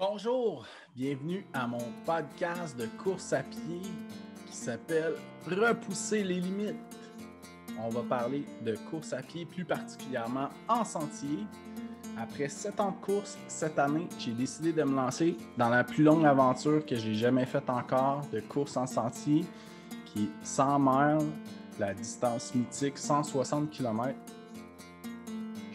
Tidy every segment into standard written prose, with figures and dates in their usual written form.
Bonjour, bienvenue à mon podcast de course à pied qui s'appelle Repousser les limites. On va parler de course à pied, plus particulièrement en sentier. Après 7 ans de course, cette année, j'ai décidé de me lancer dans la plus longue aventure que j'ai jamais faite encore de course en sentier, qui est 100 miles, la distance mythique 160 km.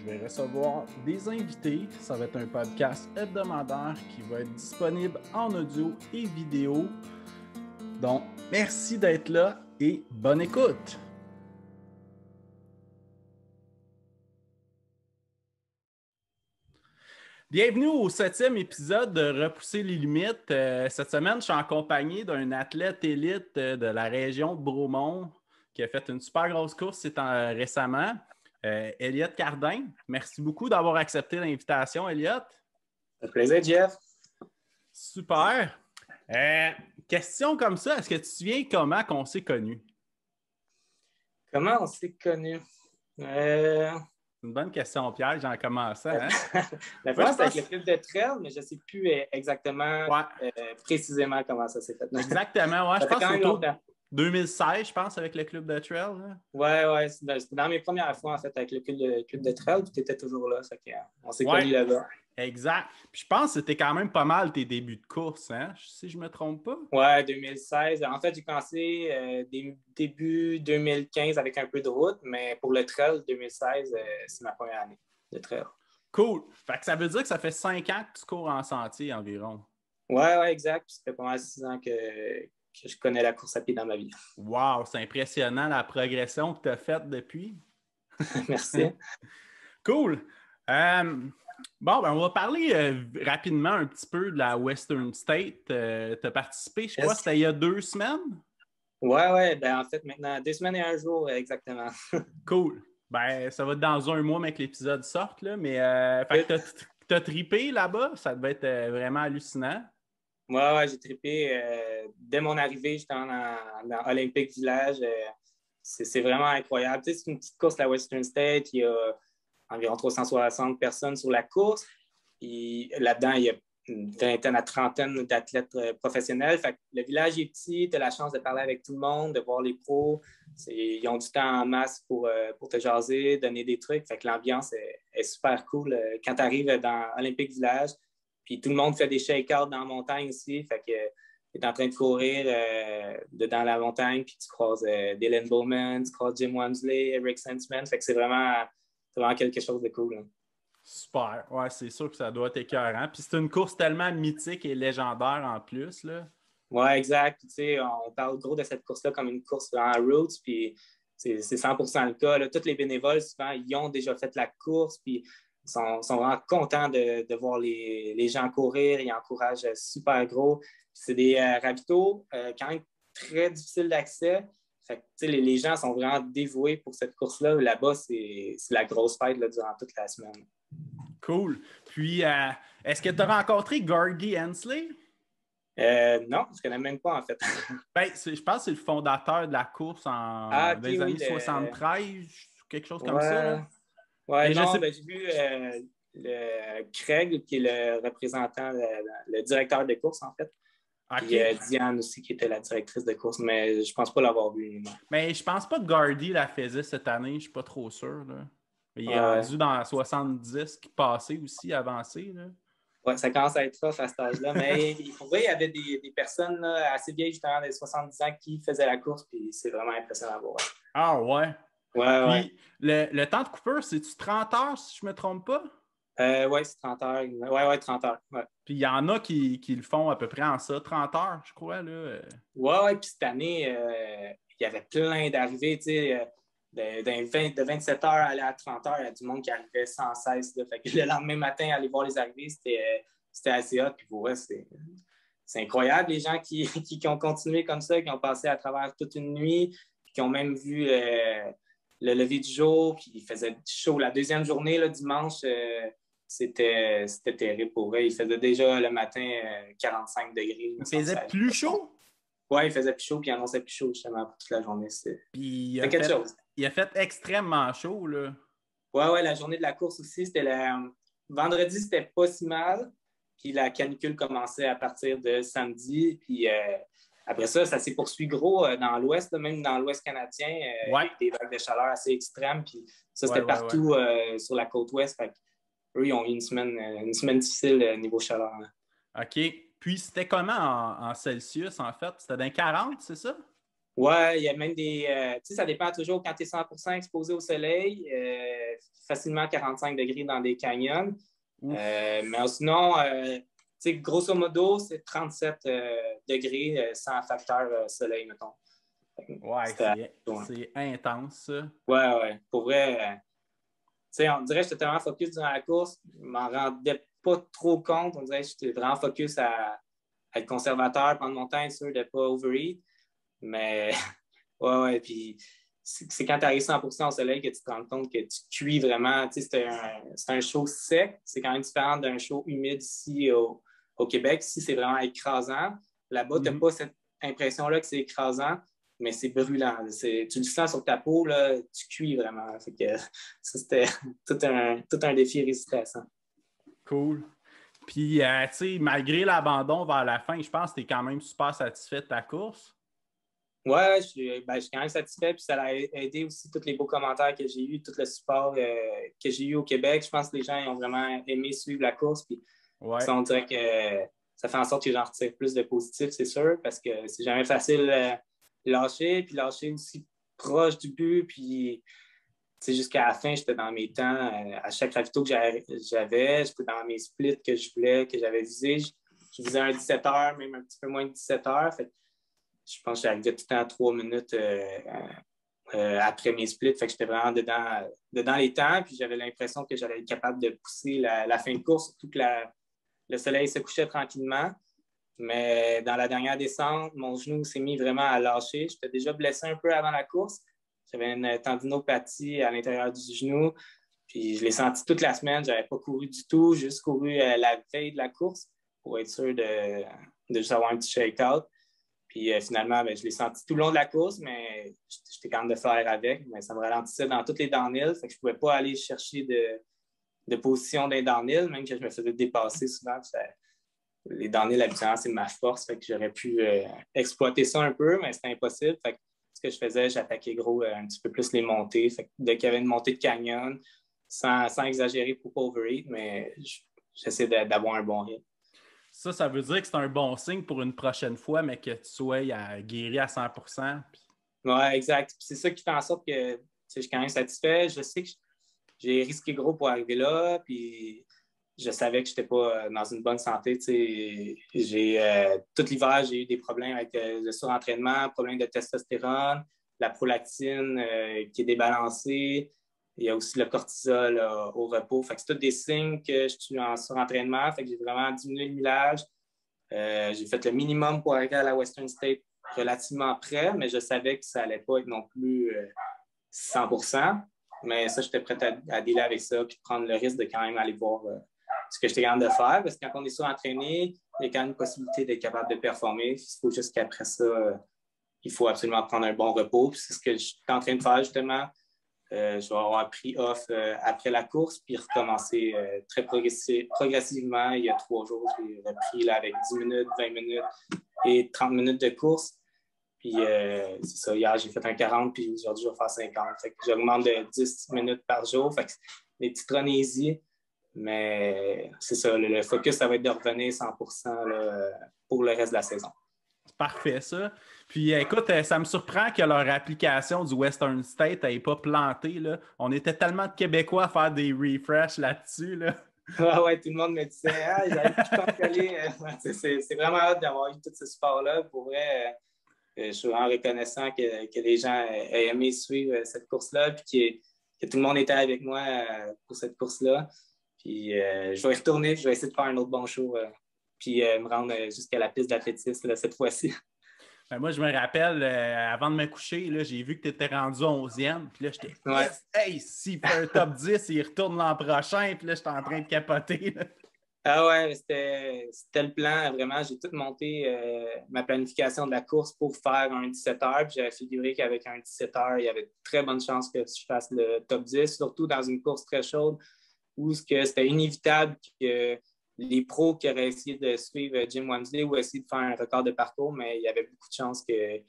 Je vais recevoir des invités. Ça va être un podcast hebdomadaire qui va être disponible en audio et vidéo. Donc, merci d'être là et bonne écoute! Bienvenue au 7e épisode de Repousser les limites. Cette semaine, je suis en compagnie d'un athlète élite de la région de Bromont qui a fait une super grosse course récemment. Elliott Cardin, merci beaucoup d'avoir accepté l'invitation, Elliott. Ça fait plaisir, Jeff. Super. Question comme ça, est-ce que tu te souviens comment qu'on s'est connus? Comment on s'est connus? C'est une bonne question, Pierre, j'en commençais. Hein? La fois, c'était avec le club de trail, mais je ne sais plus exactement précisément comment ça s'est fait. Exactement, ouais. Ça je pense quand même longtemps. 2016, je pense, avec le club de trail. Oui, c'était dans mes premières fois, en fait, avec le club de trail, puis tu étais toujours là. On s'est connus là-bas. Exact. Puis je pense que c'était quand même pas mal tes débuts de course, hein? Si je ne me trompe pas. Oui, 2016. En fait, j'ai commencé début 2015 avec un peu de route, mais pour le trail, 2016, c'est ma première année de trail. Cool. Fait que ça veut dire que ça fait 5 ans que tu cours en sentier environ. Oui, exact. Puis ça fait pas mal 6 ans que je connais la course à pied dans ma vie. Wow, c'est impressionnant la progression que tu as faite depuis. Merci. Cool. Bon, on va parler rapidement un petit peu de la Western State. Tu as participé, je crois, c'était il y a 2 semaines? Oui. En fait, maintenant, 2 semaines et 1 jour, exactement. Cool. Ça va être dans 1 mois, mais que l'épisode sorte, là. Mais tu as trippé là-bas? Ça devait être vraiment hallucinant. Oui, j'ai trippé. Dès mon arrivée, j'étais dans Olympic Village. C'est vraiment incroyable. Tu sais, c'est une petite course, la Western State. Il y a environ 360 personnes sur la course. Puis là-dedans, il y a une vingtaine à trentaine d'athlètes professionnels. Fait que le village est petit, tu as la chance de parler avec tout le monde, de voir les pros. Ils ont du temps en masse pour te jaser, donner des trucs. Fait que l'ambiance est super cool. Quand tu arrives dans Olympic Village, puis tout le monde fait des shake-outs dans la montagne aussi. Fait que tu es en train de courir dans la montagne, puis tu croises Dylan Bowman, tu croises Jim Walmsley, Eric Sensman. Fait que c'est vraiment quelque chose de cool. Hein. Super. Ouais, c'est sûr que ça doit être écœurant. Puis c'est une course tellement mythique et légendaire en plus, là. Oui, exact. Puis, tu sais, on parle gros de cette course-là comme une course en route, puis c'est 100% le cas. Là. Tous les bénévoles, souvent, ils ont déjà fait la course, puis ils sont vraiment contents de voir les gens courir. Ils encouragent super gros. Puis, c'est des ravitaux quand même très difficiles d'accès. Fait que, les gens sont vraiment dévoués pour cette course-là. Là-bas, c'est la grosse fête là, durant toute la semaine. Cool. Puis, est-ce que tu as rencontré Gardy Hensley? Non, je ne connais même pas, en fait. Je pense que c'est le fondateur de la course dans les années 73, quelque chose comme ça. Oui, non, j'ai vu Craig, qui est le représentant, le directeur de course, en fait. Okay. Puis Diane aussi, qui était la directrice de course, mais je ne pense pas l'avoir vu. Non. Mais je pense pas que Gardy la faisait cette année, je ne suis pas trop sûr. Là. Il est rendu dans 70 qui passait aussi, avancé. Oui, ça commence à être tough à cet âge-là. Mais pour vrai, il y avait des personnes là, assez vieilles, justement, des 70 ans, qui faisaient la course, puis c'est vraiment impressionnant à voir. Ah ouais? Ouais. Le temps de Cooper, c'est-tu 30 heures, si je ne me trompe pas? Oui, c'est 30 heures. Oui, 30 heures. Ouais. Puis il y en a qui le font à peu près en ça, 30 heures, je crois. Oui, puis cette année, il y avait plein d'arrivées, tu sais. De 27 heures à aller à 30 heures, il y a du monde qui arrivait sans cesse. Là. Fait que le lendemain matin, aller voir les arrivées, c'était assez hot. Puis pour vrai, c'est incroyable, les gens qui ont continué comme ça, qui ont passé à travers toute une nuit, qui ont même vu le lever du jour, puis il faisait chaud. La deuxième journée, là, dimanche, c'était terrible pour vrai. Il faisait déjà le matin 45 degrés. Il faisait plus chaud? Oui, il faisait plus chaud, puis il annonçait plus chaud justement pour toute la journée. Puis il a fait extrêmement chaud, là. Oui, la journée de la course aussi, vendredi, c'était pas si mal. Puis la canicule commençait à partir de samedi. Puis après ça, ça s'est poursuivi gros dans l'Ouest, même dans l'Ouest canadien, Ouais. des vagues de chaleur assez extrêmes. Puis ça, c'était Ouais, ouais, partout sur la côte Ouest. Fait eux, ils ont eu une semaine difficile niveau chaleur. OK. Puis c'était comment en Celsius, en fait? C'était dans 40, c'est ça? Ouais, il y a même des. Tu sais, ça dépend toujours quand tu es 100% exposé au soleil, facilement 45 degrés dans des canyons. Mais sinon, tu sais, grosso modo, c'est 37 degrés sans facteur soleil, mettons. Ouais, c'est intense, ça. Ouais. Pour vrai, tu sais, on dirait que j'étais tellement focus durant la course, je m'en rendais pas trop compte. On dirait que j'étais vraiment focus à être conservateur, prendre mon temps, être sûr de ne pas overeat. Mais ouais, puis c'est quand tu arrives 100% au soleil que tu te rends compte que tu cuis vraiment. Tu sais, c'est un show sec. C'est quand même différent d'un show humide ici au Québec. Ici, c'est vraiment écrasant. Là-bas, tu n'as pas cette impression-là que c'est écrasant, mais c'est brûlant. Tu le sens sur ta peau, là, tu cuis vraiment. Fait que, ça, c'était tout un défi stressant. Cool. Puis, tu sais, malgré l'abandon vers la fin, je pense que tu es quand même super satisfait de ta course. Ouais, je suis quand même satisfait. Puis ça a aidé aussi tous les beaux commentaires que j'ai eus, tout le support que j'ai eu au Québec. Je pense que les gens ils ont vraiment aimé suivre la course. Puis ça, on dirait que ça fait en sorte que j'en retire plus de positif, c'est sûr, parce que c'est jamais facile lâcher. Puis lâcher aussi proche du but. Puis jusqu'à la fin, j'étais dans mes temps. À chaque ravito que j'avais, j'étais dans mes splits que je voulais, que j'avais visé. Je visais un 17 heures, même un petit peu moins de 17 heures. Fait je pense que j'arrivais tout le temps à 3 minutes après mes splits. Fait que j'étais vraiment dedans les temps. Puis j'avais l'impression que j'allais être capable de pousser la fin de course, surtout que le soleil se couchait tranquillement. Mais dans la dernière descente, mon genou s'est mis vraiment à lâcher. J'étais déjà blessé un peu avant la course. J'avais une tendinopathie à l'intérieur du genou. Puis je l'ai senti toute la semaine. Je n'avais pas couru du tout, juste couru la veille de la course pour être sûr de juste avoir un petit shake-out. Puis finalement, je l'ai senti tout le long de la course, mais j'étais quand même de faire avec. Mais ça me ralentissait dans toutes les downhills. Fait que je ne pouvais pas aller chercher de position dans les downhills, même que je me faisais dépasser souvent. Les downhills, habituellement, c'est ma force. Fait que j'aurais pu exploiter ça un peu, mais c'était impossible. Fait que ce que je faisais, j'attaquais gros un petit peu plus les montées. Fait que dès qu'il y avait une montée de canyon, sans exagérer pour pas overheat, mais j'essaie d'avoir un bon hit. Ça veut dire que c'est un bon signe pour une prochaine fois, mais que tu sois guéri à 100%. Oui, exact. Puis c'est ça qui fait en sorte que je suis quand même satisfait. Je sais que j'ai risqué gros pour arriver là, puis je savais que je n'étais pas dans une bonne santé. Tout l'hiver, j'ai eu des problèmes avec le surentraînement, problème de testostérone, la prolactine qui est débalancée. Il y a aussi le cortisol au repos. Fait que c'est tous des signes que je suis en surentraînement. Fait que j'ai vraiment diminué le millage. J'ai fait le minimum pour arriver à la Western State relativement près, mais je savais que ça n'allait pas être non plus 100%. Mais ça, j'étais prêt à dealer avec ça puis prendre le risque de quand même aller voir ce que j'étais capable de faire. Parce que quand on est surentraîné, il y a quand même une possibilité d'être capable de performer. Il faut juste qu'après ça, il faut absolument prendre un bon repos. Puis c'est ce que je suis en train de faire justement. Je vais avoir pris off après la course puis recommencer très progressivement. Il y a 3 jours, j'ai repris là, avec 10 minutes, 20 minutes et 30 minutes de course. Puis c'est ça, hier j'ai fait un 40 puis aujourd'hui je vais faire 50. Fait que j'augmente de 10 minutes par jour. Fait que des petites run easy. Mais c'est ça, le focus, ça va être de revenir 100% là, pour le reste de la saison. Parfait, ça. Puis écoute, ça me surprend que leur application du Western State n'ait pas planté. Là. On était tellement de Québécois à faire des refreshs là-dessus. Là. Ouais, tout le monde me disait j'avais tout le temps collé. C'est vraiment hâte d'avoir eu tout ce support-là. Pour vrai, je suis vraiment reconnaissant que les gens aient aimé suivre cette course-là puis que tout le monde était avec moi pour cette course-là. Puis je vais y retourner, je vais essayer de faire un autre bon show puis me rendre jusqu'à la piste d'athlétisme cette fois-ci. Ben moi, je me rappelle, avant de me coucher, là, j'ai vu que tu étais rendu 11e. Puis là, j'étais hey, s'il fait un top 10, il retourne l'an prochain. Puis là, j'étais en train de capoter. Là. Ah ouais, c'était le plan. Vraiment, j'ai tout monté ma planification de la course pour faire un 17 heures. Puis j'avais figuré qu'avec un 17 heures, il y avait de très bonnes chances que je fasse le top 10, surtout dans une course très chaude où c'était inévitable que les pros qui auraient essayé de suivre Jim Wamsley ou essayer de faire un record de parcours, mais il y avait beaucoup de chances qu'il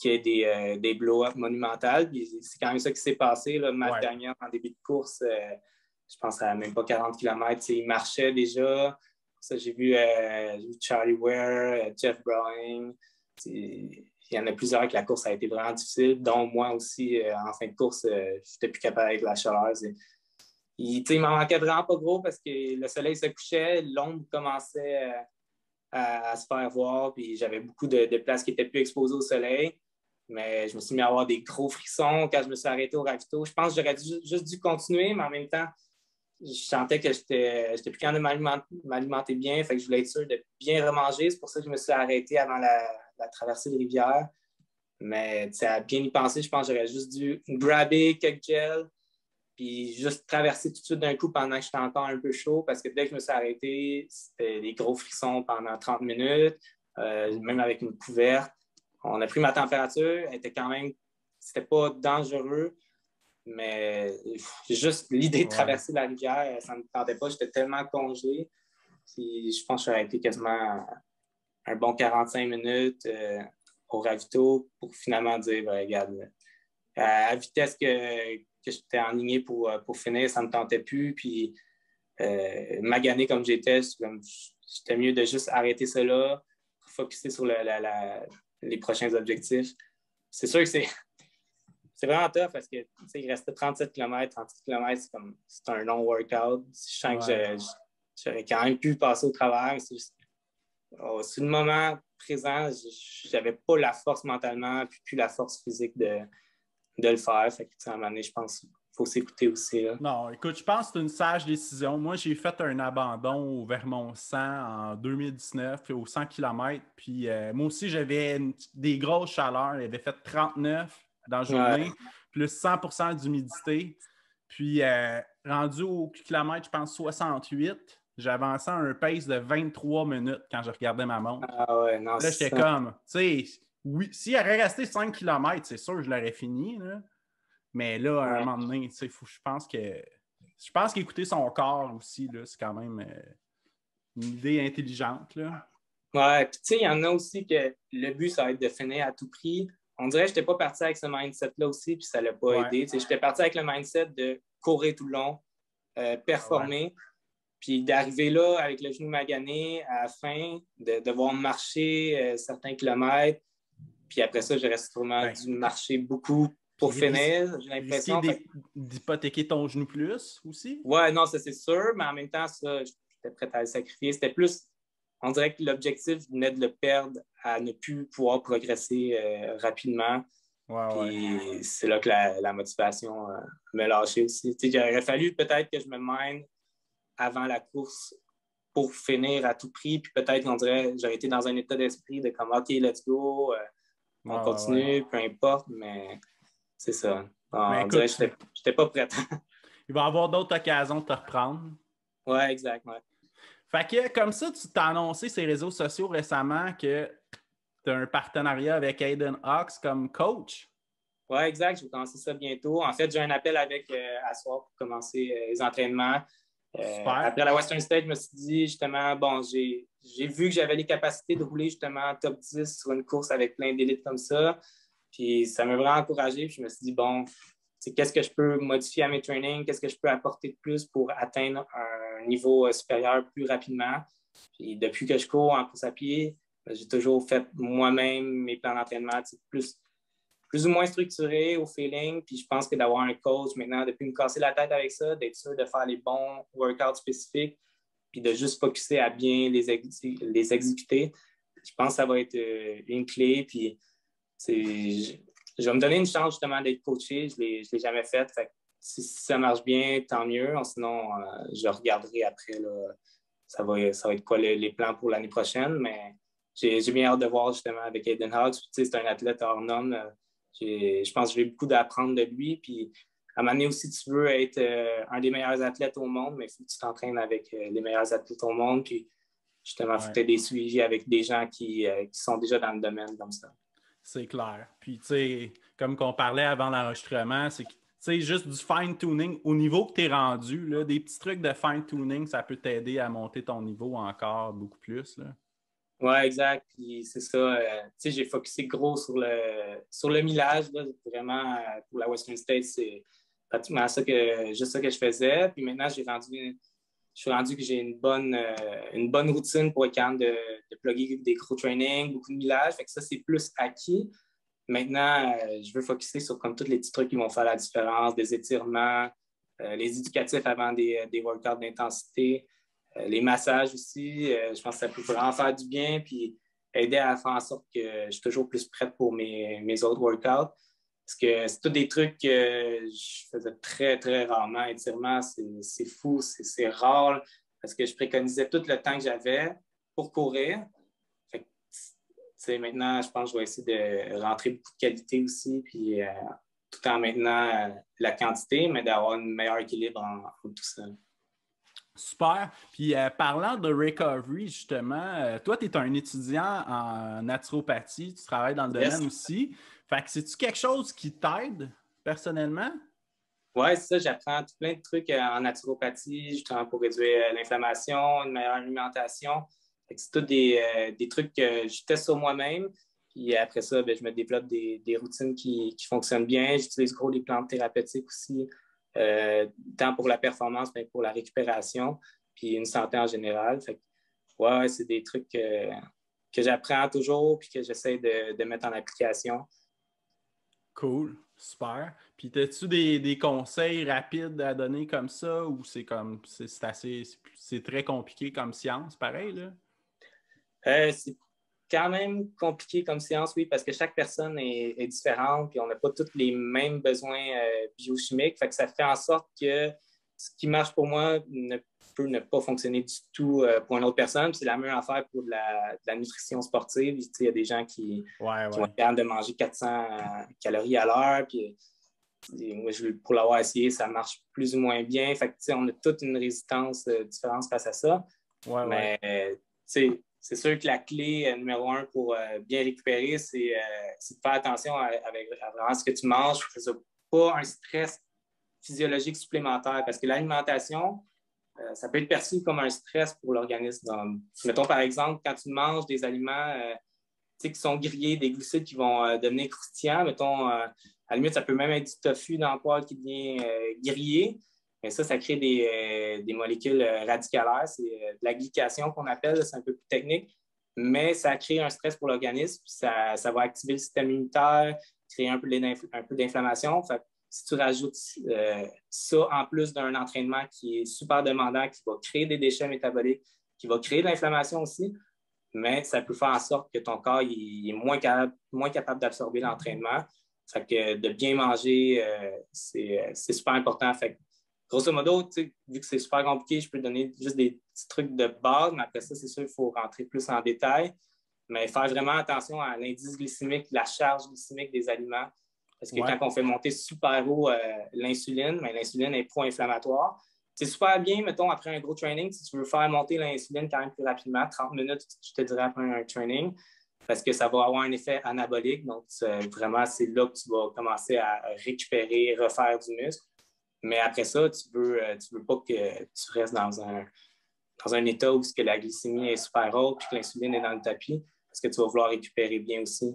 y ait des blow-ups monumentales. Puis c'est quand même ça qui s'est passé. Là, Matt Daniel, en début de course, je pense à même pas 40 km, il marchait déjà. Ça, j'ai vu Charlie Ware, Jeff Browning. Il y en a plusieurs que la course a été vraiment difficile, dont moi aussi, en fin de course, je n'étais plus capable avec la chaleur. Il m'en manquait vraiment pas gros parce que le soleil se couchait, l'ombre commençait à se faire voir, puis j'avais beaucoup de places qui étaient plus exposées au soleil. Mais je me suis mis à avoir des gros frissons quand je me suis arrêté au ravito. Je pense que j'aurais juste dû continuer, mais en même temps, je sentais que j'étais plus capable de m'alimenter bien. Fait que je voulais être sûr de bien remanger. C'est pour ça que je me suis arrêté avant la traversée de rivière. Mais à bien y penser, je pense que j'aurais juste dû grabber quelques gels puis juste traverser tout de suite d'un coup pendant que j'étais encore un peu chaud parce que dès que je me suis arrêté, c'était des gros frissons pendant 30 minutes, même avec une couverte. On a pris ma température, elle était quand même, c'était pas dangereux, mais juste l'idée de traverser la rivière, ça ne me tentait pas, j'étais tellement congelé. Puis je pense que j'aurais été quasiment un bon 45 minutes au ravito pour finalement dire, ben, regarde, à la vitesse que j'étais enligné pour finir, ça ne me tentait plus. Puis magané comme j'étais, c'était mieux de juste arrêter cela, focusser sur les prochains objectifs. C'est sûr que c'est vraiment tough parce que il restait 37 km. 37 km, c'est un long workout. Je sens que j'aurais quand même pu passer au travers. Sur le moment présent, je n'avais pas la force mentalement, puis plus la force physique de le faire. Fait que, à un moment donné, je pense qu'il faut s'écouter aussi. Là. Non, écoute, je pense que c'est une sage décision. Moi, j'ai fait un abandon au Vermont-100 en 2019 au 100 km. Puis moi aussi, j'avais des grosses chaleurs. J'avais fait 39 dans la journée, plus 100% d'humidité. Puis rendu au kilomètre, je pense 68, j'avançais à un pace de 23 minutes quand je regardais ma montre. Ah ouais, non, là, j'étais comme, tu sais, oui, s'il aurait resté 5 km, c'est sûr que je l'aurais fini, là. Mais là, à un moment donné, je pense qu'écouter son corps aussi, là, c'est quand même une idée intelligente. Là. Ouais, puis tu sais, il y en a aussi que le but, ça va être de finir à tout prix. On dirait que je n'étais pas parti avec ce mindset-là aussi, puis ça ne l'a pas aidé. J'étais parti avec le mindset de courir tout le long, performer, puis d'arriver là avec le genou magané à la fin, de devoir marcher certains kilomètres. Puis après ça, j'aurais sûrement dû marcher beaucoup pour finir, j'ai l'impression. D'hypothéquer ton genou plus aussi? Ouais, non, ça c'est sûr, mais en même temps, ça, j'étais prêt à le sacrifier. C'était plus, on dirait que l'objectif venait de le perdre à ne plus pouvoir progresser rapidement. Puis c'est là que la motivation me lâchait aussi. Il aurait fallu peut-être que je me mène avant la course pour finir à tout prix. Puis peut-être qu'on dirait j'aurais été dans un état d'esprit de comme OK, let's go, on continue, peu importe, mais c'est ça. On dirait que je n'étais pas prêt. Il va y avoir d'autres occasions de te reprendre. Ouais, exact. Ouais. Fait que comme ça, tu t'as annoncé sur les réseaux sociaux récemment que tu as un partenariat avec Hayden Hawks comme coach. Oui, exact. Je vais commencer ça bientôt. En fait, j'ai un appel avec à soir pour commencer les entraînements. Après la Western State, je me suis dit justement, bon, j'ai vu que j'avais les capacités de rouler justement top 10 sur une course avec plein d'élites comme ça. Puis ça m'a vraiment encouragé. Puis je me suis dit, bon, qu'est-ce que je peux modifier à mes trainings? Qu'est-ce que je peux apporter de plus pour atteindre un niveau supérieur plus rapidement? Puis depuis que je cours en course à pied, j'ai toujours fait moi-même mes plans d'entraînement plus ou moins structuré au feeling. Puis je pense que d'avoir un coach maintenant, depuis me casser la tête avec ça, d'être sûr de faire les bons workouts spécifiques, puis de juste focuser à bien les exécuter, je pense que ça va être une clé. Puis je vais me donner une chance justement d'être coaché. Je ne l'ai jamais fait. Fait que si ça marche bien, tant mieux. Sinon, je regarderai après. Là, ça va être quoi les plans pour l'année prochaine. Mais j'ai bien hâte de voir justement avec Hayden Hawks. C'est un athlète hors norme. Je pense que j'ai beaucoup d'apprendre de lui. Puis, à un moment donné aussi, tu veux être un des meilleurs athlètes au monde, mais il faut que tu t'entraînes avec les meilleurs athlètes au monde. Puis, justement, il faut que tu aies des suivis avec des gens qui sont déjà dans le domaine comme ça. C'est clair. Puis, tu sais, comme qu'on parlait avant l'enregistrement, c'est que sais, juste du fine-tuning. Au niveau que tu es rendu, là, des petits trucs de fine-tuning, ça peut t'aider à monter ton niveau encore beaucoup plus, là. Ouais, exact. Puis c'est ça. Tu sais, j'ai focusé gros sur le millage. Là. Vraiment, pour la Western States, c'est pratiquement juste ça que je faisais. Puis maintenant, je suis rendu que j'ai une bonne routine pour être capable de plugger des gros trainings, beaucoup de millage. Fait que ça, c'est plus acquis. Maintenant, je veux focuser sur comme tous les petits trucs qui vont faire la différence, des étirements, les éducatifs avant des workouts d'intensité. Les massages aussi, je pense que ça peut vraiment faire du bien puis aider à faire en sorte que je suis toujours plus prête pour mes autres workouts. Parce que c'est tous des trucs que je faisais très, très rarement. Étirement, c'est fou, c'est rare parce que je préconisais tout le temps que j'avais pour courir. Fait que, maintenant, je pense que je vais essayer de rentrer beaucoup de qualité aussi, puis tout en maintenant la quantité, mais d'avoir un meilleur équilibre en tout ça. Super. Puis parlant de recovery, justement, toi, tu es un étudiant en naturopathie, tu travailles dans le domaine Yes. aussi. Fait que c'est-tu quelque chose qui t'aide personnellement? Oui, c'est ça, j'apprends plein de trucs en naturopathie, justement pour réduire l'inflammation, une meilleure alimentation. C'est tous des trucs que je teste sur moi-même. Puis après ça, ben, je me développe des routines qui fonctionnent bien. J'utilise gros les plantes thérapeutiques aussi, tant pour la performance, mais pour la récupération, puis une santé en général. Fait que, ouais, c'est des trucs que j'apprends toujours puis que j'essaie de mettre en application. Cool, super. Puis as-tu des conseils rapides à donner comme ça ou c'est très compliqué comme science, pareil, là? C'est quand même compliqué comme science, oui, parce que chaque personne est différente, puis on n'a pas tous les mêmes besoins biochimiques. Fait que ça fait en sorte que ce qui marche pour moi peut ne pas fonctionner du tout pour une autre personne. C'est la même affaire pour de la nutrition sportive. Il y a des gens qui vont être capables de manger 400 calories à l'heure, puis moi, pour l'avoir essayé, ça marche plus ou moins bien. Fait que, on a toute une résistance différente face à ça. Mais c'est sûr que la clé numéro un pour bien récupérer, c'est de faire attention à vraiment ce que tu manges. C'est pas un stress physiologique supplémentaire parce que l'alimentation, ça peut être perçu comme un stress pour l'organisme. Donc, mettons, par exemple, quand tu manges des aliments qui sont grillés, des glucides qui vont devenir croustillants, mettons, à la limite, ça peut même être du tofu dans le poêle qui devient grillé. Mais ça crée des molécules radicalaires. C'est de la glycation qu'on appelle, c'est un peu plus technique. Mais ça crée un stress pour l'organisme. Ça va activer le système immunitaire, créer un peu d'inflammation. Fait que si tu rajoutes ça en plus d'un entraînement qui est super demandant, qui va créer des déchets métaboliques, qui va créer de l'inflammation aussi, mais ça peut faire en sorte que ton corps il est moins capable d'absorber l'entraînement. Fait que de bien manger, c'est super important. Fait que, grosso modo, vu que c'est super compliqué, je peux donner juste des petits trucs de base, mais après ça, c'est sûr qu'il faut rentrer plus en détail. Mais faire vraiment attention à l'indice glycémique, la charge glycémique des aliments. Parce que quand on fait monter super haut l'insuline, mais l'insuline est pro-inflammatoire. C'est super bien, mettons, après un gros training, si tu veux faire monter l'insuline quand même plus rapidement, 30 minutes, je te dirais après un training, parce que ça va avoir un effet anabolique. Donc, vraiment, c'est là que tu vas commencer à récupérer, refaire du muscle. Mais après ça, tu veux pas que tu restes dans un état où que la glycémie est super haute et que l'insuline est dans le tapis, parce que tu vas vouloir récupérer bien aussi.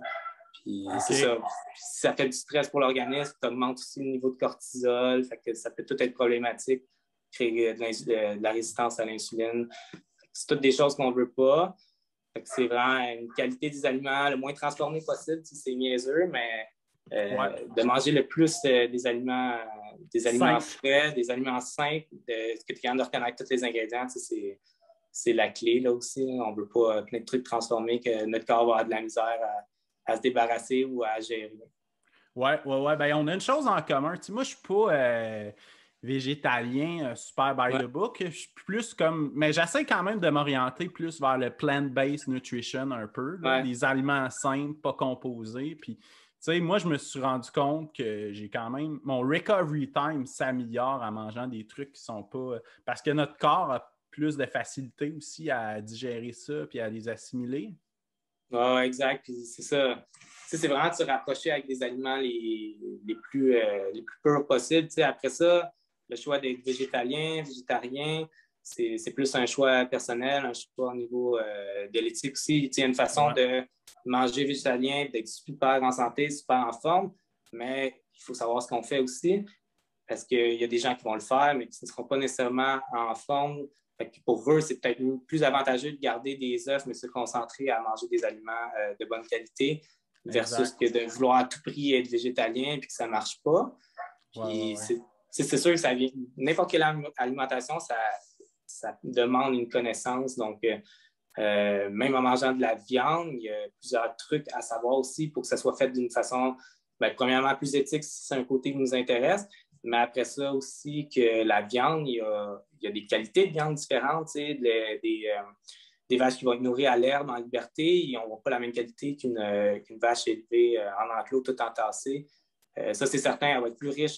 Puis c'est ça. Si ça fait du stress pour l'organisme, tu augmentes aussi le niveau de cortisol, fait que ça peut tout être problématique, créer de la résistance à l'insuline. C'est toutes des choses qu'on ne veut pas. Fait que c'est vraiment une qualité des aliments le moins transformé possible. C'est niaiseux, mais de manger le plus des aliments frais, des aliments simples, que tu es capable de reconnaître tous les ingrédients, c'est la clé là aussi. On ne veut pas plein de trucs transformés que notre corps va avoir de la misère à se débarrasser ou à gérer. Ouais. Ben, on a une chose en commun. Moi, je ne suis pas végétalien super by the book. Je suis plus comme. Mais j'essaie quand même de m'orienter plus vers le plant-based nutrition un peu. Des aliments simples, pas composés. Puis, moi, je me suis rendu compte que j'ai quand même. Mon recovery time s'améliore en mangeant des trucs qui sont pas. Parce que notre corps a plus de facilité aussi à digérer ça puis à les assimiler. Oui, exact. Puis c'est ça. c'est vraiment de se rapprocher avec des aliments les plus purs possibles. Après ça, le choix d'être végétalien, végétarien, c'est plus un choix personnel, un choix au niveau de l'éthique aussi. Il y a une façon de manger végétalien, d'être super en santé, super en forme, mais il faut savoir ce qu'on fait aussi, parce qu'il y a des gens qui vont le faire, mais qui ne seront pas nécessairement en forme. Fait que pour eux, c'est peut-être plus avantageux de garder des œufs, mais se concentrer à manger des aliments de bonne qualité, versus que de vouloir à tout prix être végétalien et que ça ne marche pas. Puis c'est sûr que ça vient. N'importe quelle alimentation, ça demande une connaissance. Donc, même en mangeant de la viande, il y a plusieurs trucs à savoir aussi pour que ça soit fait d'une façon, premièrement, plus éthique si c'est un côté qui nous intéresse, mais après ça aussi que la viande, il y a des qualités de viande différentes, des vaches qui vont être nourries à l'herbe en liberté, ils n'ont pas la même qualité qu'une vache élevée en enclos tout entassée. Ça, c'est certain, elle va être plus riche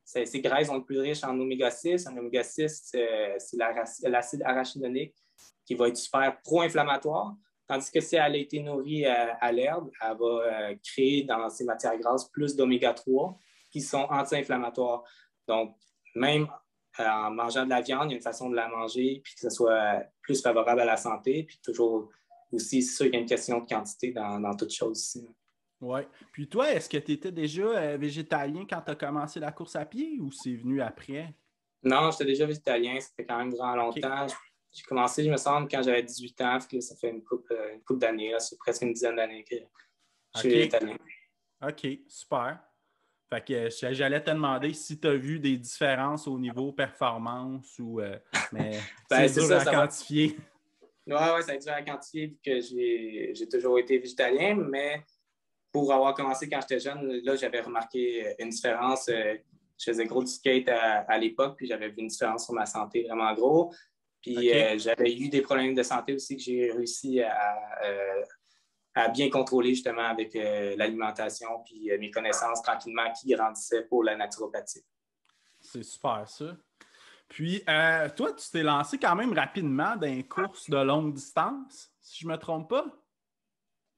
ces graisses vont être plus riches en oméga-6. En oméga-6, c'est l'acide arachidonique qui va être super pro-inflammatoire, tandis que si elle a été nourrie à l'herbe, elle va créer dans ses matières grasses plus d'oméga-3 qui sont anti-inflammatoires. Donc, même en mangeant de la viande, il y a une façon de la manger puis que ce soit plus favorable à la santé. Puis toujours aussi, c'est sûr qu'il y a une question de quantité dans toute chose aussi. Oui. Puis toi, est-ce que tu étais déjà végétalien quand tu as commencé la course à pied ou c'est venu après? Non, j'étais déjà végétalien. Ça fait quand même vraiment longtemps. Okay. J'ai commencé, je me semble, quand j'avais 18 ans. Ça fait une couple d'années. C'est presque une dizaine d'années que je suis végétalien. OK, super. Fait que j'allais te demander si tu as vu des différences au niveau performance ou mais c'est dur à quantifier. Oui, ça a été dur à quantifier vu que j'ai toujours été végétalien, mais pour avoir commencé quand j'étais jeune, là, j'avais remarqué une différence. Je faisais gros du skate à l'époque, puis j'avais vu une différence sur ma santé vraiment gros. Puis j'avais eu des problèmes de santé aussi que j'ai réussi à bien contrôler justement avec l'alimentation puis mes connaissances tranquillement qui grandissaient pour la naturopathie. C'est super ça. Puis toi, tu t'es lancé quand même rapidement dans une course de longue distance, si je ne me trompe pas?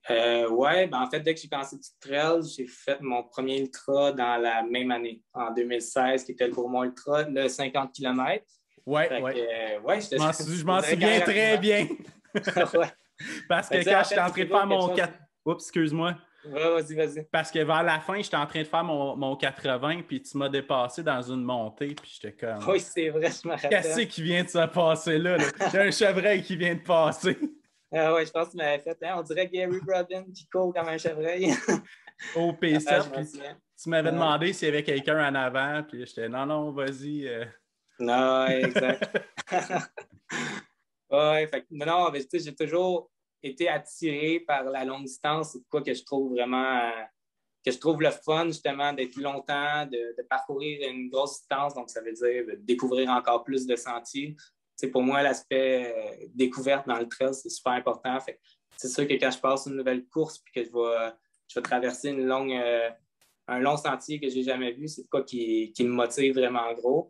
Oui, en fait, dès que j'ai commencé du trail, j'ai fait mon premier ultra dans la même année, en 2016, qui était le Bourmont Ultra, le 50 km. Oui. Je m'en souviens très bien. Parce que quand j'étais en train de faire mon 4... Oups, excuse-moi. Vas-y. Parce que vers la fin, j'étais en train de faire mon 80, puis tu m'as dépassé dans une montée, puis j'étais comme... Oui, c'est vrai, je me rappelle. Qu'est-ce qui vient de se passer là? Il y a un chevreuil qui vient de passer. Oui, je pense que tu m'avais fait. On dirait Gary Rodin qui court comme un chevreuil. Au P7, puis tu m'avais demandé s'il y avait quelqu'un en avant, puis j'étais non, vas-y. Non, exact. Non, mais j'ai toujours été attiré par la longue distance. C'est quoi que je trouve vraiment que je trouve le fun, justement, d'être longtemps, de parcourir une grosse distance. Donc, ça veut dire de découvrir encore plus de sentiers. Pour moi, l'aspect découverte dans le trail, c'est super important. C'est sûr que quand je passe une nouvelle course puis que je vais traverser un long sentier que je n'ai jamais vu, c'est quoi qui me motive vraiment gros.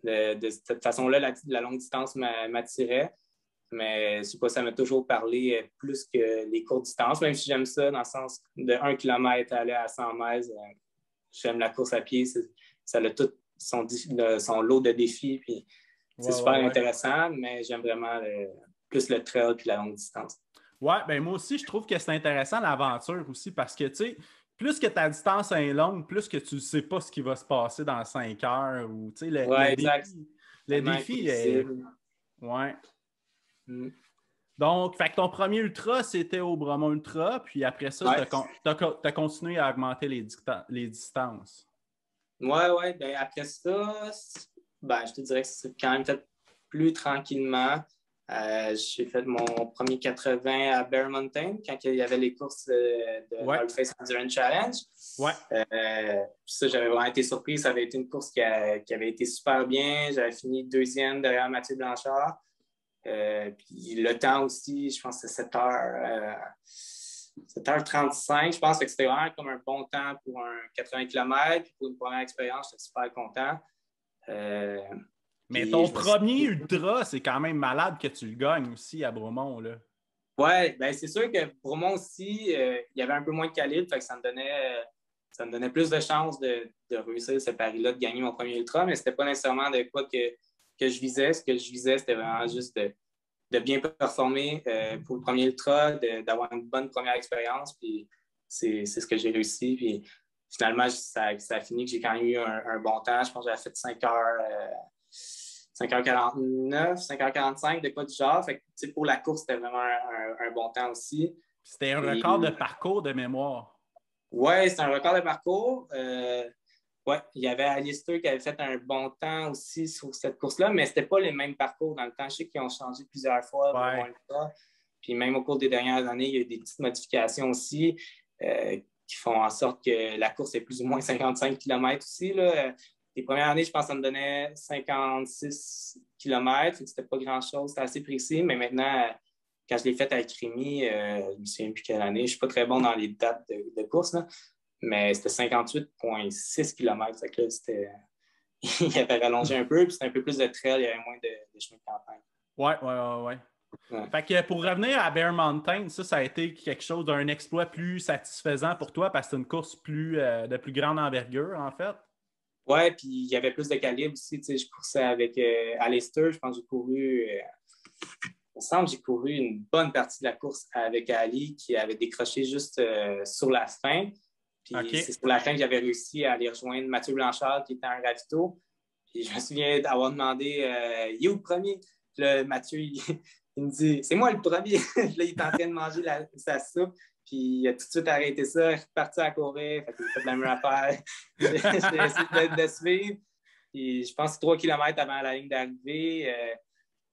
De cette façon-là, la longue distance m'attirait. Mais je sais pas, ça m'a toujours parlé plus que les courtes distances, même si j'aime ça dans le sens de 1 km à aller à 100 mètres. J'aime la course à pied. Ça a tout son lot de défis. Puis c'est super intéressant, mais j'aime vraiment plus le trail puis la longue distance. Ouais, ben moi aussi, je trouve que c'est intéressant l'aventure aussi parce que, tu sais, plus que ta distance est longue, plus que tu ne sais pas ce qui va se passer dans 5 heures ou, tu sais, le défi est... Ouais. Donc, fait que ton premier ultra, c'était au Bromont Ultra, puis après ça, tu as continué à augmenter les distances. Oui. Ben, après ça, je te dirais que c'est quand même fait plus tranquillement. J'ai fait mon premier 80 à Bear Mountain quand il y avait les courses de North Face Endurance Challenge. Ouais. Ça, j'avais vraiment été surpris. Ça avait été une course qui avait été super bien. J'avais fini deuxième derrière Mathieu Blanchard. Puis le temps aussi, je pense que c'est 7h35, je pense que c'était vraiment comme un bon temps pour un 80 km. Pour une première expérience, j'étais super content. Mais ton premier ultra, c'est quand même malade que tu le gagnes aussi à Bromont, là. Ouais, ben c'est sûr que pour moi aussi, il y avait un peu moins de calibre, fait que ça me donnait plus de chances de réussir ce pari-là, de gagner mon premier ultra, mais c'était pas nécessairement de quoi que je visais. Ce que je visais, c'était vraiment juste de bien performer pour le premier ultra, d'avoir une bonne première expérience, puis c'est ce que j'ai réussi. Puis finalement, ça a fini que j'ai quand même eu un bon temps. Je pense que j'avais fait 5h49, 5h45, de quoi du genre. Fait que, pour la course, c'était vraiment un bon temps aussi. C'était un Puis, record de parcours de mémoire. ouais, c'est un record de parcours. Ouais, il y avait Alistair qui avait fait un bon temps aussi sur cette course-là, mais c'était pas les mêmes parcours dans le temps. Je sais qu'ils ont changé plusieurs fois, Ouais. puis même au cours des dernières années, il y a eu des petites modifications aussi qui font en sorte que la course est plus ou moins 55 km aussi. Là. Les premières années, je pense que ça me donnait 56 km, c'était pas grand-chose, c'était assez précis, mais maintenant, quand je l'ai fait avec Rémi, je me souviens plus quelle année, je suis pas très bon dans les dates de course, là, mais c'était 58,6 km. Fait que là, il avait rallongé un peu, puis c'était un peu plus de trail, il y avait moins de chemin de campagne. Ouais. Fait que pour revenir à Bear Mountain, ça a été quelque chose d'un exploit plus satisfaisant pour toi parce que c'est une course de plus grande envergure, en fait. Ouais, puis il y avait plus de calibre aussi. Tu sais, je coursais avec Alistair. Je pense que j'ai couru, il me semble que j'ai couru une bonne partie de la course avec Ali qui avait décroché juste sur la fin. Puis c'est OK. sur la fin que j'avais réussi à aller rejoindre Mathieu Blanchard qui était un ravito. Puis je me souviens d'avoir demandé il est où le premier? Puis là, Mathieu, il me dit c'est moi le premier. Là, il est en train de manger sa soupe. Puis il a tout de suite arrêté ça, il est reparti à courir. Fait qu'il a fait la même affaire. J'ai essayé de suivre. Puis je pense que 3 km avant la ligne d'arrivée,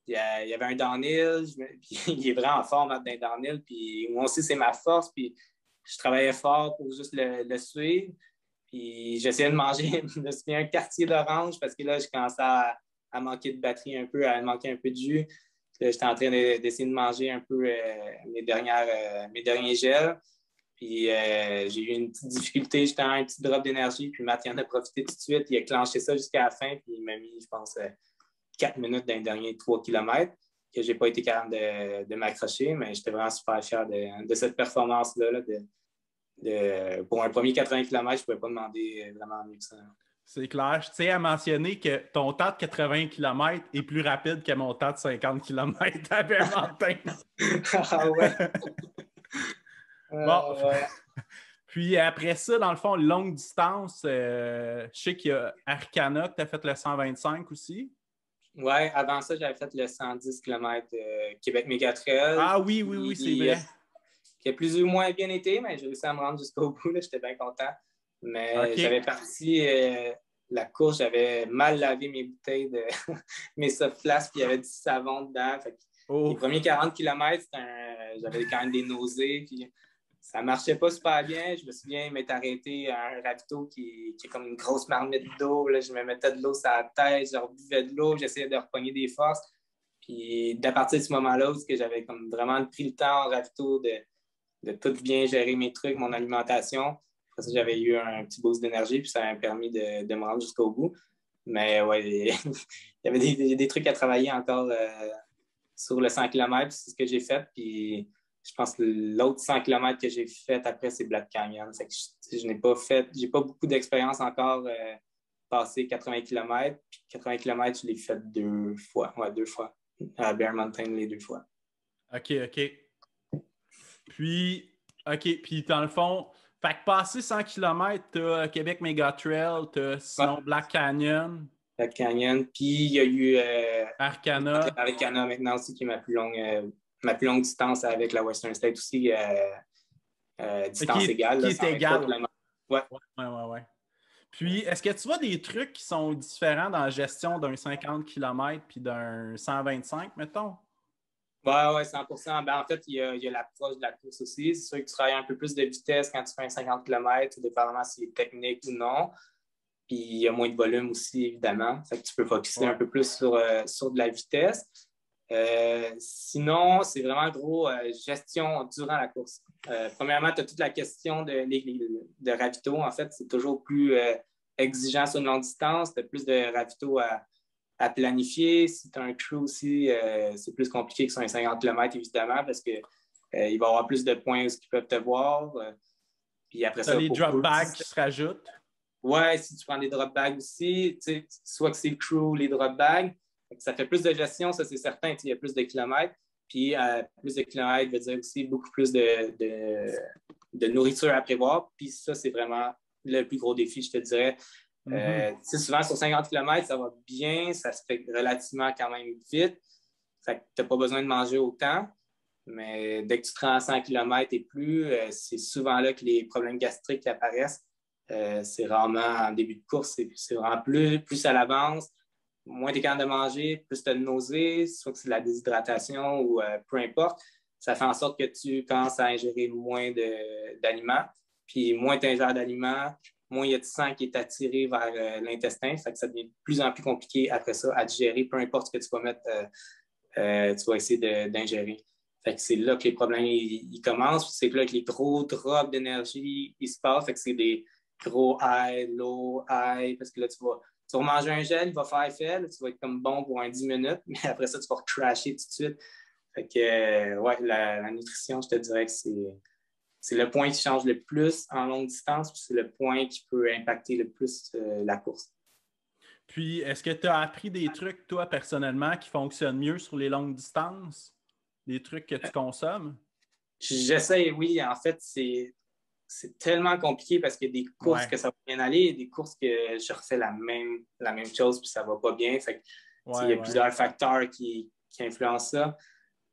il y avait un downhill. Puis il est vraiment fort dans le downhill. Puis moi aussi, c'est ma force. Puis je travaillais fort pour juste le suivre. Puis j'essayais de manger, je me souviens, un quartier d'orange parce que là, je commençais à manquer de batterie un peu, à manquer un peu de jus. J'étais en train d'essayer de manger un peu mes derniers gels. Puis j'ai eu une petite difficulté, j'étais en un petit drop d'énergie. Puis Matt, il en a profité tout de suite. Il a clenché ça jusqu'à la fin. Puis il m'a mis, je pense, 4 minutes dans les derniers 3 km que je n'ai pas été capable de m'accrocher. Mais j'étais vraiment super fier de cette performance-là. Pour un premier 80 km, je ne pouvais pas demander vraiment mieux que ça. C'est clair. Je tiens à mentionner que ton temps de 80 km est plus rapide que mon temps de 50 km à Bear Mountain. Ah ouais. Bon. Ouais. Puis après ça, dans le fond, longue distance, je sais qu'il y a Arcana que tu as fait le 125 aussi. Ouais, avant ça, j'avais fait le 110 km Québec Mégatrail. Ah oui, c'est vrai. Qui a plus ou moins bien été, mais j'ai réussi à me rendre jusqu'au bout. J'étais bien content. Mais j'avais parti la course, j'avais mal lavé mes bouteilles de mes soft flasks, puis il y avait du savon dedans. Fait que les premiers 40 km, j'avais quand même des nausées, puis ça marchait pas super bien. Je me souviens m'être arrêté à un ravito qui est comme une grosse marmite d'eau. Là. Je me mettais de l'eau sur la tête, je rebuvais de l'eau, j'essayais de repogner des forces. Puis à partir de ce moment-là, où j'avais comme vraiment pris le temps en ravito de tout bien gérer mes trucs, mon alimentation. Après ça, j'avais eu un petit boost d'énergie, puis ça m'a permis de me rendre jusqu'au bout. Mais ouais, il y avait des trucs à travailler encore sur le 100 km, c'est ce que j'ai fait. Puis je pense que l'autre 100 km que j'ai fait après, c'est Black Canyon. Fait que je n'ai pas fait, j'ai pas beaucoup d'expérience encore passé 80 km. Puis 80 km, je l'ai fait 2 fois. Ouais, 2 fois. À Bear Mountain, les 2 fois. OK. Puis dans le fond, fait que passer 100 km, t'as Québec Mégatrail, t'as sinon Black Canyon. Black Canyon. Puis il y a eu Arcana. Arcana maintenant aussi, qui est ma plus longue distance avec la Western State aussi. Distance égale. Qui est égale. Ouais. Puis, est-ce que tu vois des trucs qui sont différents dans la gestion d'un 50 km puis d'un 125, mettons? Ouais, 100%. Ben, en fait, il y a l'approche de la course aussi. C'est sûr que tu travailles un peu plus de vitesse quand tu fais un 50 km, dépendamment si c'est technique ou non. Puis il y a moins de volume aussi, évidemment. Fait que tu peux focuser un peu plus sur de la vitesse. Sinon, c'est vraiment gros gestion durant la course. Premièrement, tu as toute la question de ravito. En fait, c'est toujours plus exigeant sur une longue distance. Tu as plus de ravito à planifier. Si tu as un crew aussi, c'est plus compliqué que sur un 50 km, évidemment, parce que il va y avoir plus de points où ils peuvent te voir. Puis après ça, les drop bags qui se rajoutent. Ouais, si tu prends des drop bags aussi, soit que c'est le crew, les drop bags, ça fait plus de gestion, ça c'est certain, il y a plus de kilomètres. Puis plus de kilomètres veut dire aussi beaucoup plus de nourriture à prévoir. Puis ça, c'est vraiment le plus gros défi, je te dirais. Souvent, sur 50 km, ça va bien, ça se fait relativement quand même vite. Fait que tu n'as pas besoin de manger autant. Mais dès que tu te rends à 100 km et plus, c'est souvent là que les problèmes gastriques apparaissent. C'est rarement en début de course, c'est vraiment plus ça avance, moins tu es capable de manger, plus tu as de nausées, soit que c'est de la déshydratation ou peu importe. Ça fait en sorte que tu commences à ingérer moins d'aliments. Puis moins tu ingères d'aliments, moins il y a de sang qui est attiré vers l'intestin. Fait que ça devient de plus en plus compliqué après ça à digérer, peu importe ce que tu vas mettre, tu vas essayer d'ingérer. Fait que c'est là que les problèmes ils commencent. C'est là que les gros drops d'énergie ils se passent. Fait que c'est des gros high, low, high. Parce que là, tu vas manger un gel, il va faire effet. Là, tu vas être comme bon pour 10 minutes. Mais après ça, tu vas crasher tout de suite. Fait que, ouais, la nutrition, je te dirais que c'est le point qui change le plus en longue distance. Puis c'est le point qui peut impacter le plus la course. Puis, est-ce que tu as appris des trucs, toi, personnellement, qui fonctionnent mieux sur les longues distances? Des trucs que tu consommes? J'essaie, oui. En fait, c'est tellement compliqué parce qu'il y a des courses que ça va bien aller et des courses que je refais la même chose puis ça va pas bien. Fait que, il y a plusieurs facteurs qui influencent ça.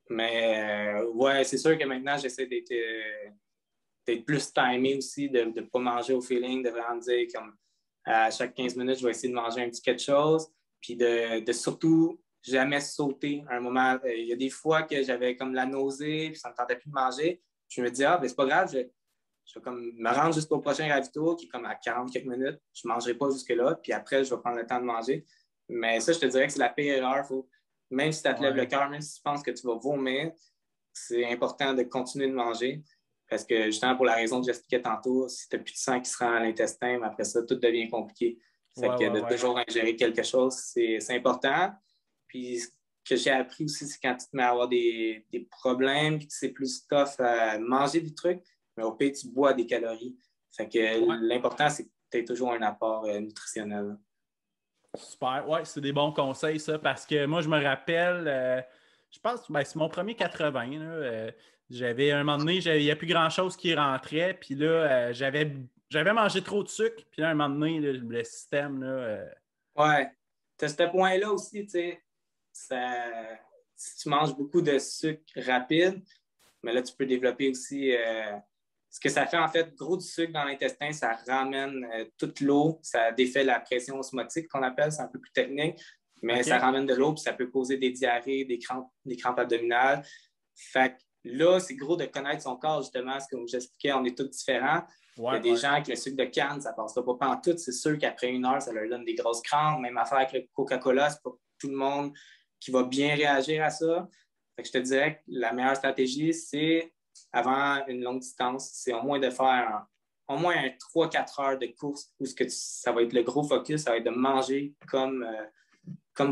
Mais ouais, c'est sûr que maintenant, j'essaie d'être plus timé aussi, de ne pas manger au feeling, de vraiment dire comme à chaque 15 minutes, je vais essayer de manger un petit quelque chose. Puis de surtout jamais sauter à un moment. Il y a des fois que j'avais comme la nausée, puis ça ne me tentait plus de manger. Je me dis, ben c'est pas grave, je vais comme me rendre jusqu'au prochain ravito qui est comme à 40 quelques minutes. Je ne mangerai pas jusque-là, puis après, je vais prendre le temps de manger. Mais ça, je te dirais que c'est la pire erreur. Même si tu te lèves le cœur, même si tu penses que tu vas vomir, c'est important de continuer de manger. Parce que justement, pour la raison que j'expliquais tantôt, si tu n'as plus de sang qui se rend à l'intestin, après ça, tout devient compliqué. Fait que de toujours ingérer quelque chose, c'est important. Puis ce que j'ai appris aussi, c'est quand tu te mets à avoir des problèmes, puis que c'est plus tough à manger des trucs, mais au pire, tu bois des calories. Fait que l'important, c'est que tu aies toujours un apport nutritionnel. Super. Ouais, c'est des bons conseils, ça, parce que moi, je me rappelle, je pense que c'est mon premier 80. Là, j'avais un moment donné, il n'y a plus grand-chose qui rentrait, puis là, j'avais mangé trop de sucre, puis là, un moment donné, là, le système, là... Ouais. Tu as ce point-là aussi, tu sais, si tu manges beaucoup de sucre rapide, mais là, tu peux développer aussi... ce que ça fait, en fait, gros du sucre dans l'intestin, ça ramène toute l'eau, ça défait la pression osmotique qu'on appelle, c'est un peu plus technique, mais ça ramène de l'eau, puis ça peut causer des diarrhées, des crampes abdominales. Fait que là, c'est gros de connaître son corps, justement, parce que comme j'expliquais, on est tous différents. Il y a des gens avec le sucre de canne, ça ne passera pas pantoute. C'est sûr qu'après 1 heure, ça leur donne des grosses crampes. Même affaire avec le Coca-Cola, c'est pas tout le monde qui va bien réagir à ça. Fait que je te dirais que la meilleure stratégie, c'est avant une longue distance, c'est au moins de faire au moins 3-4 heures de course où ça va être le gros focus, ça va être de manger comme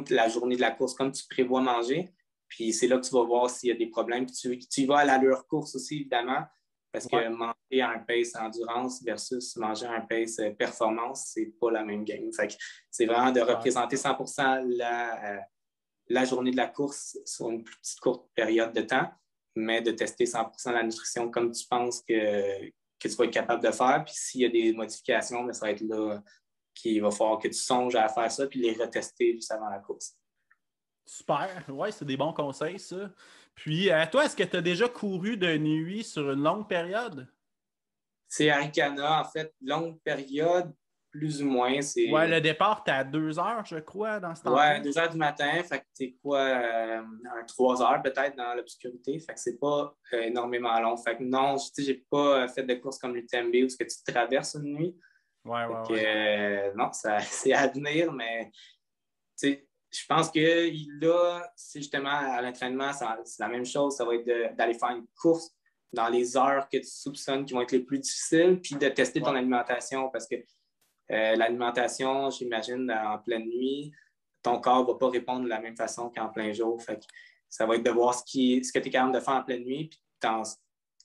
la journée de la course, comme tu prévois manger. Puis c'est là que tu vas voir s'il y a des problèmes. Puis tu y vas à l'allure course aussi, évidemment, parce que manger à un pace endurance versus manger à un pace performance, c'est pas la même game. Fait que c'est vraiment de représenter 100% la journée de la course sur une plus petite courte période de temps, mais de tester 100% la nutrition comme tu penses que tu vas être capable de faire. Puis s'il y a des modifications, ça va être là qu'il va falloir que tu songes à faire ça puis les retester juste avant la course. Super. Ouais, c'est des bons conseils, ça. Puis, toi, est-ce que tu as déjà couru de nuit sur une longue période? C'est Arikana, en fait, longue période, plus ou moins. Ouais, le départ, t'es à 2 heures, je crois, dans ce temps-là. Ouais, 2 heures du matin, fait que t'es quoi, 3 heures peut-être dans l'obscurité, fait que c'est pas énormément long. Fait que non, j'ai pas fait de course comme l'UTMB où que tu traverses une nuit. Non, c'est à venir, mais je pense que là, c'est justement à l'entraînement, c'est la même chose. Ça va être d'aller faire une course dans les heures que tu soupçonnes qui vont être les plus difficiles, puis de tester ton alimentation parce que l'alimentation, j'imagine, en pleine nuit, ton corps ne va pas répondre de la même façon qu'en plein jour. Fait que ça va être de voir ce que tu es capable de faire en pleine nuit, puis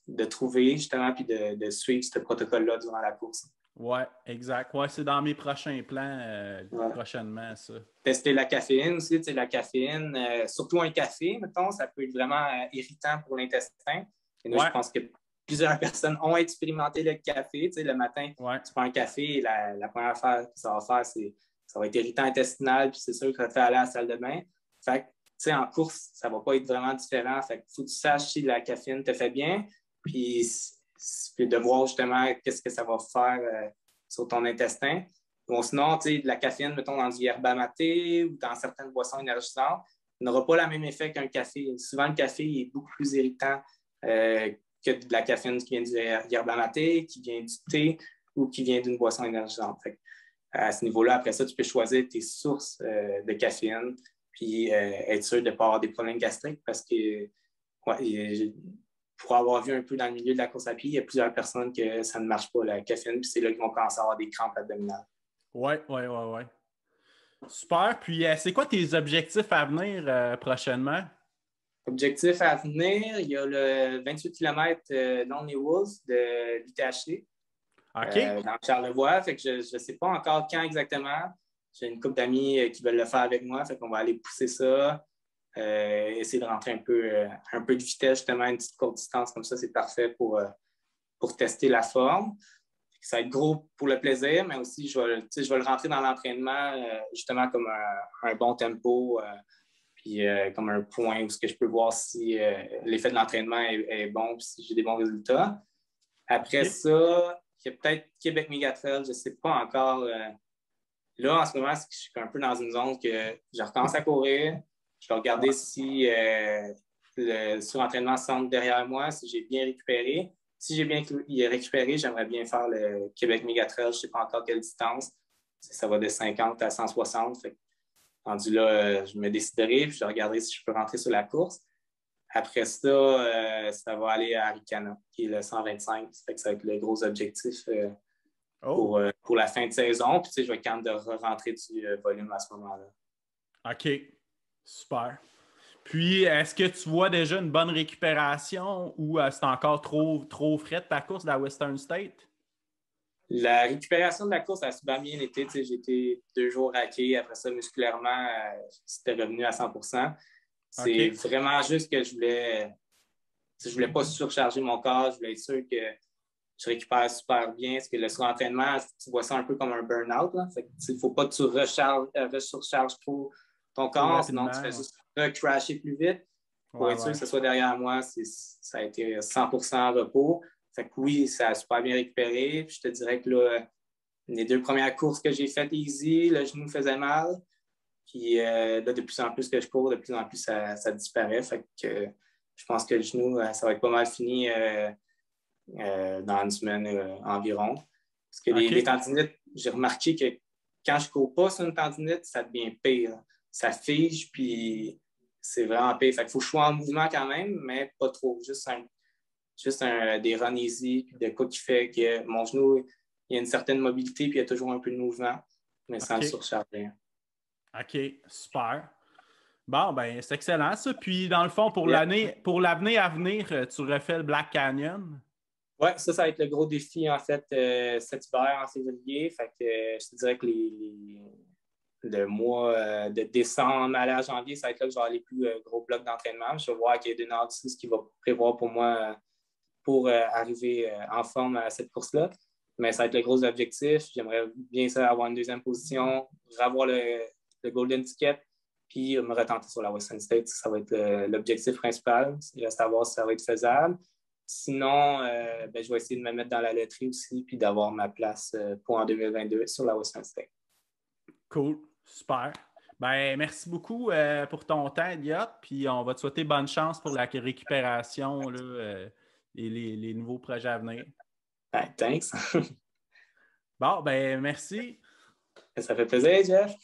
de trouver justement puis de suivre ce protocole-là durant la course. Oui, exact. Ouais, c'est dans mes prochains plans Ouais. prochainement, ça. Tester la caféine aussi. La caféine, surtout un café, mettons, ça peut être vraiment irritant pour l'intestin. Et là, je pense que plusieurs personnes ont expérimenté le café. Le matin, tu prends un café et la première affaire que ça va faire, ça va être irritant intestinal, puis c'est sûr que ça te fait aller à la salle de bain. Fait que, en course, ça va pas être vraiment différent. Fait que faut que tu saches si la caféine te fait bien, puis de voir justement qu'est-ce que ça va faire sur ton intestin. Bon, sinon, de la caféine, mettons, dans du yerba maté ou dans certaines boissons énergisantes, n'aura pas le même effet qu'un café. Souvent, le café est beaucoup plus irritant que de la caféine qui vient du yerba maté, qui vient du thé ou qui vient d'une boisson énergisante. Fait, à ce niveau-là, après ça, tu peux choisir tes sources de caféine puis être sûr de ne pas avoir des problèmes gastriques parce que pour avoir vu un peu dans le milieu de la course à pied, il y a plusieurs personnes que ça ne marche pas, la caféine, puis c'est là qu'ils vont commencer à avoir des crampes abdominales. Oui. Super. Puis, c'est quoi tes objectifs à venir prochainement? Objectif à venir, il y a le 28 km Lonely Wolves de l'UTHC dans Charlevoix. Fait que je ne sais pas encore quand exactement. J'ai une couple d'amis qui veulent le faire avec moi. Fait qu'on va aller pousser ça. Essayer de rentrer un peu de vitesse, justement, une petite courte distance comme ça, c'est parfait pour tester la forme. Ça va être gros pour le plaisir, mais aussi je vais le rentrer dans l'entraînement justement comme un bon tempo, puis comme un point où je peux voir si l'effet de l'entraînement est bon, puis si j'ai des bons résultats. Après ça, il y a peut-être Québec Mégatrail, je ne sais pas encore. Là, en ce moment, je suis un peu dans une zone que je recommence à courir. Je vais regarder si le surentraînement semble derrière moi, si j'ai bien récupéré. Si j'ai bien récupéré, j'aimerais bien faire le Québec Mégatrail. Je ne sais pas encore quelle distance. Ça va de 50 à 160. Fait que, rendu là, je me déciderai puis je regarderai si je peux rentrer sur la course. Après ça, ça va aller à Arikana, qui est le 125. Fait que ça va être le gros objectif pour la fin de saison. Puis, je vais quand même de rentrer du volume à ce moment-là. OK. Super. Puis, est-ce que tu vois déjà une bonne récupération ou c'est encore trop frais de ta course de la Western State? La récupération de la course a super bien été. J'ai été 2 jours raqué. Après ça, musculairement, c'était revenu à 100%. C'est vraiment juste que je voulais pas surcharger mon corps. Je voulais être sûr que je récupère super bien. Parce que le surentraînement, tu vois ça un peu comme un burn-out. Il ne faut pas que tu surcharges trop ton corps, sinon tu fais juste crasher plus vite. Pour être sûr que ce soit derrière moi, ça a été 100% repos. Fait que oui, ça a super bien récupéré. Puis je te dirais que là, les 2 premières courses que j'ai faites easy, le genou me faisait mal. Puis là, de plus en plus que je cours, de plus en plus ça disparaît. Fait que je pense que le genou, ça va être pas mal fini dans une semaine environ. Parce que les tendinites, j'ai remarqué que quand je ne cours pas sur une tendinite, ça devient pire. Ça fige, puis c'est vraiment pire. Fait qu'il faut que je sois en mouvement quand même, mais pas trop. Juste des run easy, puis de quoi qui fait que mon genou, il y a une certaine mobilité, puis il y a toujours un peu de mouvement, mais sans le surcharger. OK, super. Bon, ben c'est excellent ça. Puis, dans le fond, pour l'avenir à venir, tu refais le Black Canyon? Oui, ça va être le gros défi, en fait, cet hiver, en février. Fait que je te dirais que le mois de décembre à janvier, ça va être là que je vais avoir les plus gros blocs d'entraînement. Je vais voir qu'il y a Denard ce qu'il va prévoir pour moi pour arriver en forme à cette course-là. Mais ça va être le gros objectif. J'aimerais bien ça avoir une deuxième position, avoir le Golden Ticket, puis me retenter sur la Western State. Ça va être l'objectif principal. Il reste à voir si ça va être faisable. Sinon, je vais essayer de me mettre dans la loterie aussi, puis d'avoir ma place pour en 2022 sur la Western State. Cool, super. Ben, merci beaucoup pour ton temps, Elliot. Puis on va te souhaiter bonne chance pour la récupération là, et les nouveaux projets à venir. Thanks. Bon, ben merci. Ça fait plaisir, Jeff.